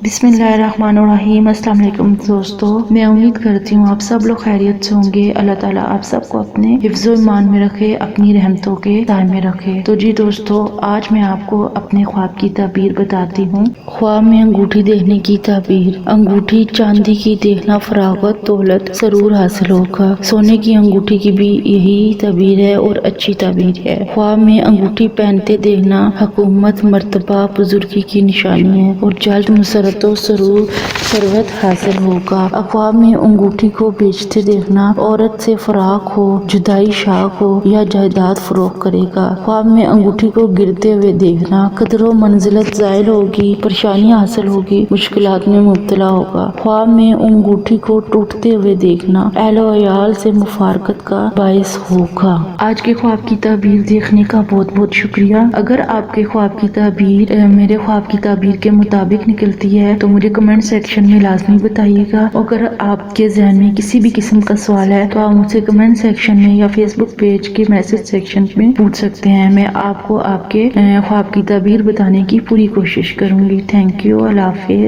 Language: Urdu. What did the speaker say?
بسم اللہ الرحمن الرحیم۔ السلام علیکم دوستو، میں امید کرتی ہوں آپ سب لوگ خیریت سے ہوں گے۔ اللہ تعالیٰ آپ سب کو اپنے حفظ و ایمان میں رکھے، اپنی رحمتوں کے سائے میں رکھے۔ تو جی دوستو، آج میں آپ کو اپنے خواب کی تعبیر بتاتی ہوں۔ خواب میں انگوٹھی دیکھنے کی تعبیر۔ انگوٹھی چاندی کی دیکھنا فراغت، دولت، سرور حاصل ہوگا۔ سونے کی انگوٹھی کی بھی یہی تعبیر ہے اور اچھی تعبیر ہے۔ خواب میں انگوٹھی پہنتے دیکھنا حکومت، مرتبہ، بزرگی کی نشانی ہے اور جلد مسرت و سرور ثروت حاصل ہوگا۔ خواب میں انگوٹھی کو بیچتے دیکھنا عورت سے فراق ہو، جدائی شاق ہو یا جائیداد فروخت کرے گا۔ خواب میں انگوٹھی کو گرتے ہوئے دیکھنا قدر و منزلت زائل ہوگی، پریشانیاں حاصل ہوگی، مشکلات میں مبتلا ہوگا۔ خواب میں انگوٹھی کو ٹوٹتے ہوئے دیکھنا اہل و عیال سے مفارقت کا باعث ہوگا۔ آج کے خواب کی تعبیر دیکھنے کا بہت بہت شکریہ۔ اگر آپ کے خواب کی تعبیر میرے خواب کی تعبیر کے مطابق نکلتی ہے تو مجھے کمنٹ سیکشن میں لازمی بتائیے گا۔ اگر آپ کے ذہن میں کسی بھی قسم کا سوال ہے تو آپ مجھ سے کمنٹ سیکشن میں یا فیس بک پیج کے میسج سیکشن میں پوچھ سکتے ہیں۔ میں آپ کو آپ کے خواب کی تعبیر بتانے کی پوری کوشش کروں گی۔ تھینک یو، اللہ حافظ۔